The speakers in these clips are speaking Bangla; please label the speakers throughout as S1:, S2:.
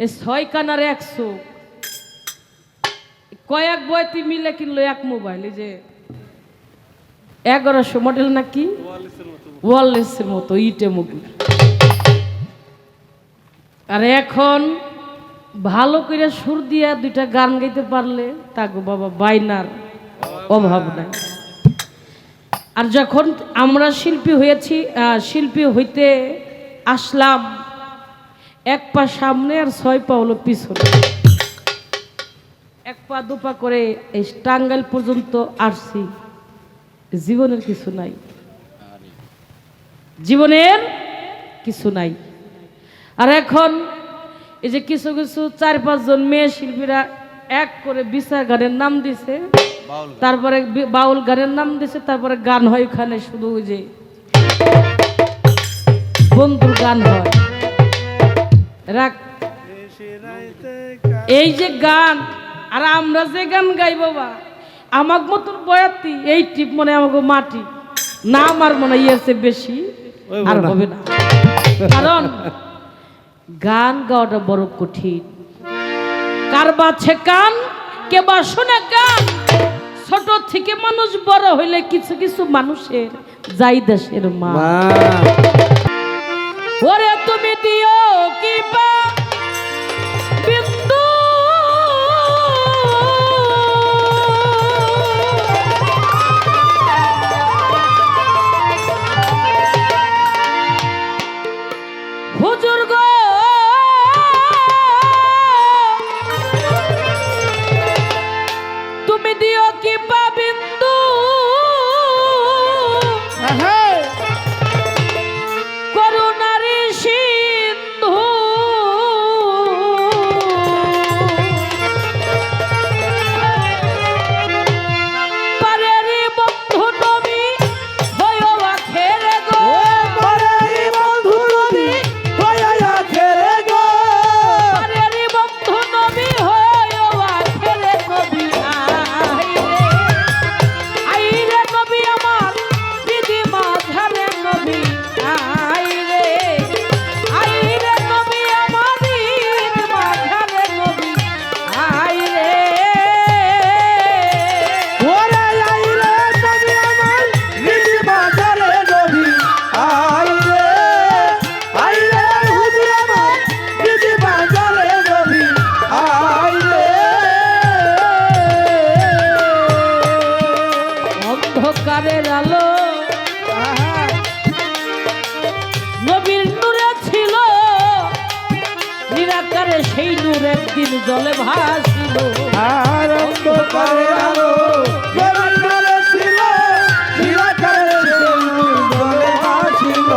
S1: এই 6 কানার 1 চোখ কয়েক বয়তি মিলে কিনলো এক মোবাইল, এই যে 1100 মডেল নাকি ওয়ারলেসের মতো ইটে মুগুর। আর এখন ভালো করে সুর দিয়া 2টা গান গাইতে পারলে তাগো বাবা বাইনার অভাব নাই। আর যখন আমরা শিল্পী হয়েছি, শিল্পী হইতে আসলাম, 1 পা সামনে আর 6 পা হলো পিছনে, 1 পা 2 পা করে এই টাঙ্গাইল পর্যন্ত আসছি। জীবনের কিছু নাই, জীবনের কিছু নাই। আর এখন এই যে কিছু কিছু 4-5 জন মেয়ে শিল্পীরা এক করে বিচার গানের নাম দিছে, তারপরে বাউল গানের নাম দিছে, তারপরে গান হয় ওখানে শুধু ওই যে বন্ধুর গান হয়। রাখ এই যে গান, আর আমরা যে গান গাই বাবা আমার মতন বয়াতি এই টিপ মনে আমাকে মাটি না, আমার মনে ইয়েছে বেশি আর হবে না। কারণ গান গাওয়াটা বড় কঠিন। কার বাছে কান, কে বা শোনে গান। ছোট থেকে মানুষ বড় হইলে কিছু কিছু মানুষের যাই দেশের মা। ওরে তুমি দিও কি বা বিন্দু, হুজুর গো তুমি দিও কি বা বিন্দু, করুণারি সিন্ধু। পারেরি বন্ধু নবী হইও আখেরে গো,
S2: পারেরি বন্ধু নবী হইও আখেরে গো,
S1: পারেরি বন্ধু নবী হইও আখেরে নবী। আইরে নবী আমার দিদি মাঝারে নবী, আইরে আইরে নবী আমার দিদি মাঝারে নবী, আইরে
S2: ওরে আইরে নবী আমার নিজ বাজারে নবী, আইরে আইরে হুজুর আমার নিজ বাজারে নবী, আইরে।
S1: অন্ধকারের আলো নবীর নূরে ছিল, নিরাকারে সেই নূর একদিন জলে ভাসিল।
S2: আর অন্ধকারের আলো জলে ছিল, নিরাকারে সেই নূর জলে ভাসিল।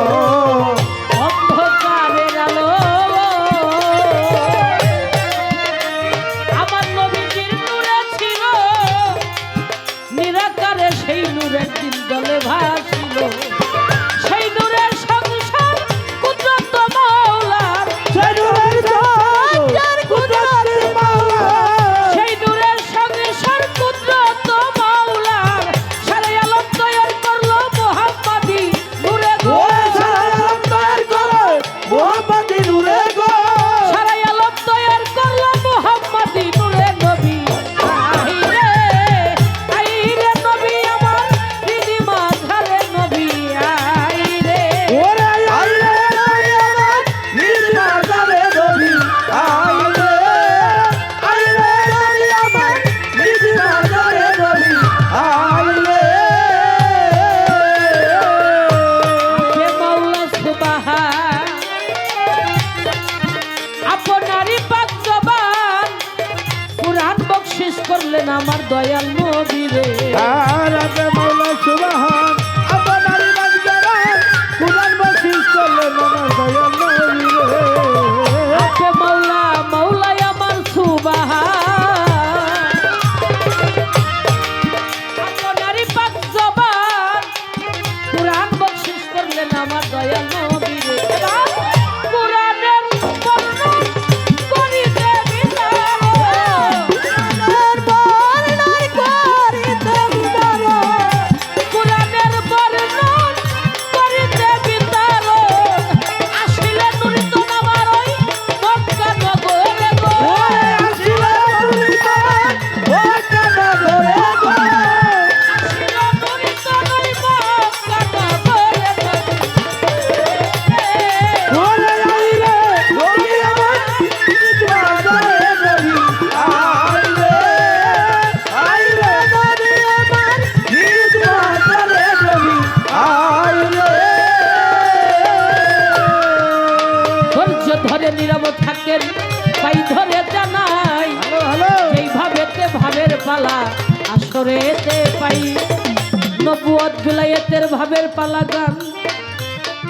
S1: অন্ধকারের আলো আমার নবীজির নূরে ছিল, নিরাকারে সেই নূর একদিন জলে ভাসিল। সেই নূরের সংসার কুদরত মাওলার,
S2: সেই নূরের সংসার কুদরত মাওলার,
S1: সেই নূরের সংসার কুদরত মাওলার। সারে আলম তৈরি করলো মুহাম্মাদি নূরে গো,
S2: ওরে সারা আলম তৈরি করে মুহাম্মাদি নূরে গো,
S1: সারে আলম তৈরি করলো মুহাম্মাদি নূরে নবী। আইরে আইরে নবী আমার দিদি মাঝারে নবী, আইরে
S2: ওরে আইরে নবী আমার নিজ বাজারে নবী, আইরে আইরে নবী আমার নিজ বাজারে নবী, আইরে।
S1: হে মাওলা সুবহান, আপনারই পাক জবান কুরআন বকশিশ করলেন আমার দয়াল নবী রে।
S2: আর আপনি মাওলা সুবহান আপনারই বাজারে কুরআন বকশিশ করলেন আমার দয়াল নবী রে।
S1: হে মাওলা মাওলাই আমার সুবহান, আপনারই পাক জবান কুরআন বকশিশ করলেন আমার দয়াল নবী রে। কুরআনের বর্ণনা করিতে বিচার, কুরআনের পাকের পাই ধরে জানাই এইভাবেতে ভাবের পালা আসরেতে পাই নবুয়ত বিলায়েতের ভাবের পালা গান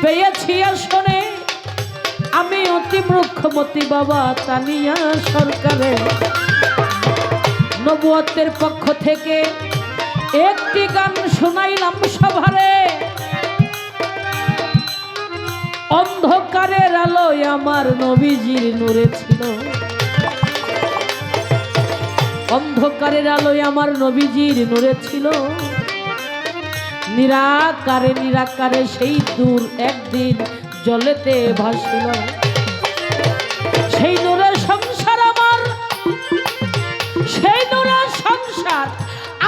S1: পেয়েছি আসরে আমি অতি মুখ্যমতি বাবা তানিয়া সরকারের নবুয়তের পক্ষ থেকে একটি গান শোনাইলাম সভারে অন্ধকারের আলোয় আমার নবীজির নূরে ছিল অন্ধকারের আলোয় আমার নবীজির নূরে ছিল নিরাকারে নিরাকারে সেই দূর একদিন জলেতে ভাসিল সেই নূরের সংসার আমার সেই নূরের সংসার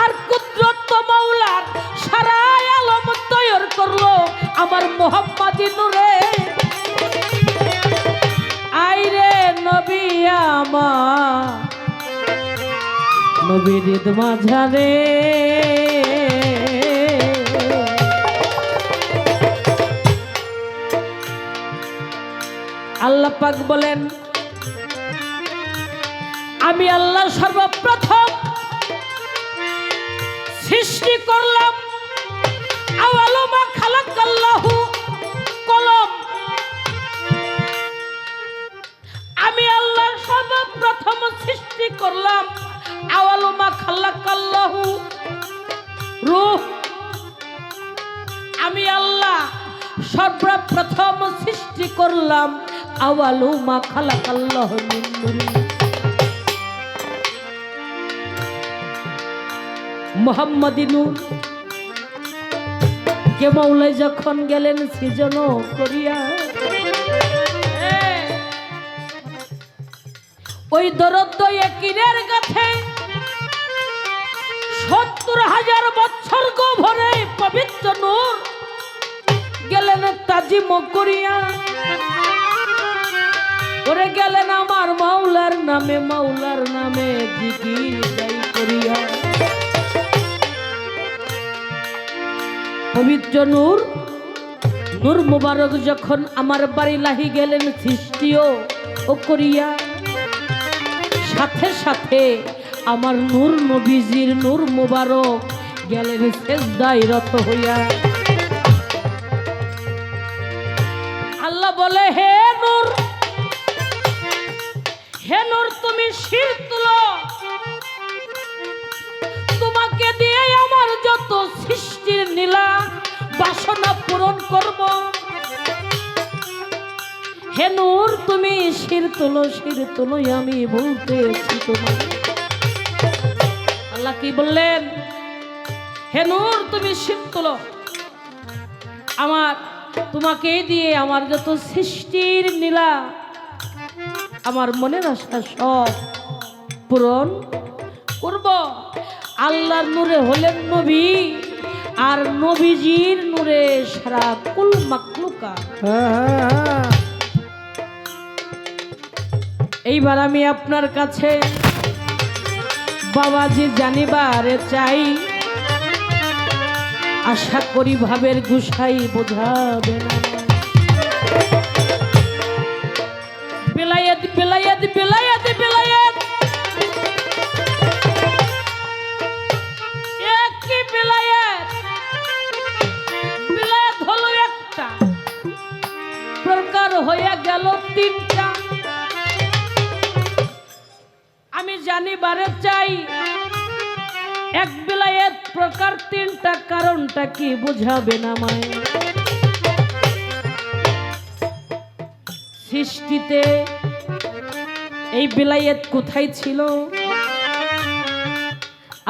S1: আর কুদরত মাওলার সারা আলম তৈরি করলো আমার মুহাম্মাদি নূরে আইরে নবী আমার নবীর ঈদ মাঝারে আল্লাহ পাক বলেন আমি আল্লাহ সর্বপ্রথম সৃষ্টি করলাম আওয়ালু মা খালাকাল্লাহু কলম আমি আল্লাহ সর্বপ্রথম সৃষ্টি করলাম আওয়ালু মা খালাকাল্লাহু রূহ আমি আল্লাহ সর্বপ্রথম সৃষ্টি করলাম আওয়ালু মা খালাকাল্লাহু মিন নূর মুহাম্মাদি নূর কে মৌলাই যখন গেলেন সৃজন করিয়া ওই দরদ একিনের কাছে ৭০,০০০ বছর গভরে পবিত্র নূর গেলেন তাজিম করিয়া করে গেলেন আমার মাওলার নামে জিকির গাই করিয়া পবিত্র নূর নূর মুবারক যখন আমার বাড়ি লাহি গেলেন সৃষ্টিও ও করিয়া সাথে সাথে আমার নূর নবীজির নূর মুবারক গেলেন সেজদায় রত হইয়া আল্লাহ বলে হে নূর তুমি শির তুলো তোমাকে দিয়ে আমার যত সৃষ্টির নীলা বাসনা পূরণ করব হে নূর তুমি শির তুলো আমি বলতেছি তোমার আল্লাহ কি বললেন হে নূর তুমি শির তুলো আমার তোমাকে দিয়ে আমার যত সৃষ্টির নীলা আমার মনের আশা সব পূরণ করব আল্লাহর নূরে হলেন নবী আর নবীজির নূরে সারা কুল মাকলুকা এইবার আমি আপনার কাছে বাবাজি জানিবারে চাই আশা করি ভাবের গুসাই বোঝাবে না বিলায়েত বিলায়েত বিলায়েত বিলায়েত একই বিলায়েত বিলায়েত হলো একটা প্রকার হয়ে গেল তিনটা আমি জানিবারে চাই এক বিলায়েত প্রকার তিনটা কারণটা কি বুঝাবে না মায় সৃষ্টিতে এই বিলায়েত কোথায় ছিল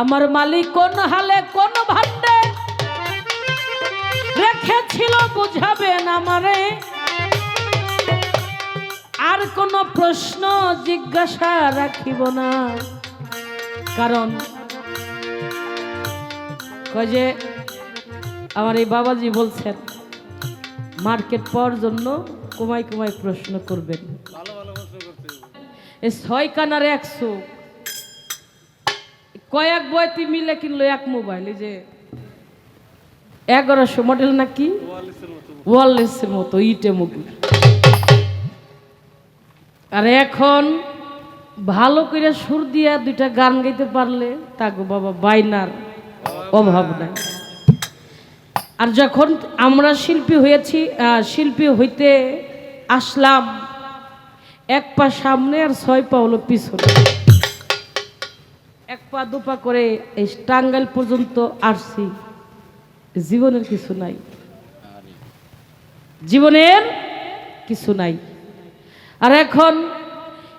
S1: আমার মালিক কোন হালে কোন ভান্ডে রেখেছিল বুঝাবে না আমারে আর কোন প্রশ্ন জিজ্ঞাসা রাখিব না কারণ কয় যে আমার এই বাবাজি বলছেন মার্কেট পাওয়ার জন্য কুমাই কুমাই প্রশ্ন করবেন এই 6 কানার 100 কয়েক বয়তি মিলে কিনলো এক মোবাইল এই যে 1100 মডেল নাকি ওয়ারলেসের মতো ইটে মুগুর আর এখন ভালো করে সুর দিয়া দুইটা গান গাইতে পারলে তাগো বাবা বাইনার অভাব নাই। আর যখন আমরা শিল্পী হয়েছি, শিল্পী হইতে আসলাম, এক পা সামনে আর 6 পা হলো পিছনে, এক পা দুপা করে এই টাঙ্গাইল পর্যন্ত আসছি। জীবনের কিছু নাই, জীবনের কিছু নাই। আর এখন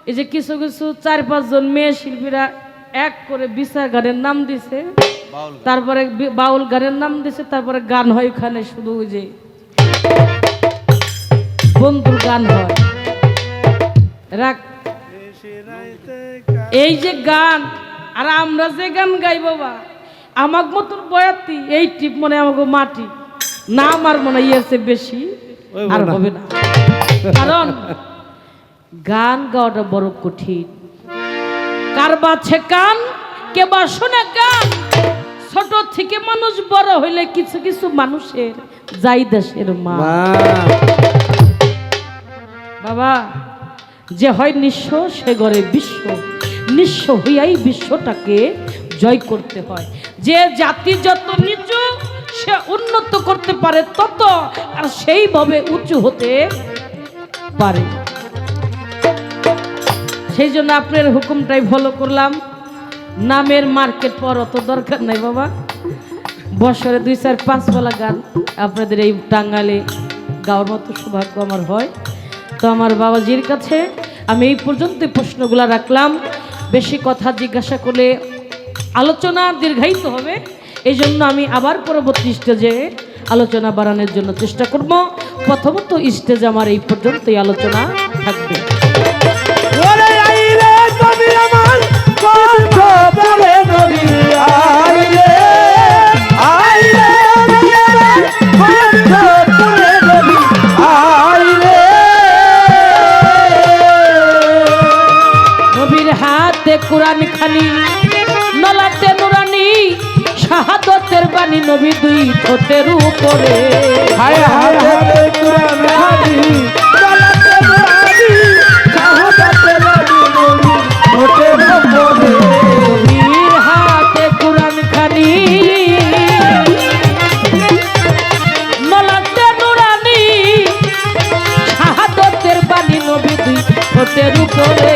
S1: এই যে কিছু কিছু 4-5 জন মেয়ে শিল্পীরা এক করে বিচার গানের নাম দিছে, তারপরে বাউল গানের নাম দিছে, তারপরে গান হয় ওখানে শুধু ওই যে বন্ধুর গান হয়। রাখ এই যে গান, আর আমরা যে গান গাই বাবা, আমার মতন বয়াতি এই টিপ মনে আমাকে মাটি না, আমার মনে হয় এর চেয়ে বেশি আর হবে না। কারণ গান গাওয়াটা বড় কঠিন। কার বাছে কান, কে বা শোনে গান। ছোট থেকে মানুষ বড় হইলে কিছু কিছু মানুষের যাই দেশের মা। বাবা, যে হয় নিঃস্ব সে গড়ে বিশ্ব, নিঃস্ব হইয়াই বিশ্বটাকে জয় করতে হয়। যে জাতি যত নিচু সে উন্নত করতে পারে তত, আর সেইভাবে উঁচু হতে পারে। সেই জন্য আপনার হুকুমটাই ফলো করলাম। নামের মার্কেট পর অত দরকার নাই বাবা, বছরে 2-4-5 বেলা গান আপনাদের এই টাঙ্গাইলে গাওয়ার মতো সৌভাগ্য আমার হয়। তো আমার বাবাজির কাছে আমি এই পর্যন্ত প্রশ্নগুলো রাখলাম। বেশি কথা জিজ্ঞাসা করলে আলোচনা দীর্ঘায়িত হবে, এই জন্য আমি আবার পরবর্তী স্টেজে আলোচনা বাড়ানোর জন্য চেষ্টা করব। প্রথমত স্টেজে আমার এই পর্যন্তই আলোচনা থাকবে। নবীর হাতে কুরআন খানি, নলাতে নুরানি, শাহাদতের বাণী নবী 2 ঠোঁটের উপরে।
S2: হায় হাতে কুরআন খানি, নলাতে নুরানি, শাহাদতের বাণী নবী ঠোঁটের উপরে।
S1: নবীর হাতে কুরআন খানি, নলাতে নুরানি, শাহাদতের বাণী নবী 2 ঠোঁটের উপরে।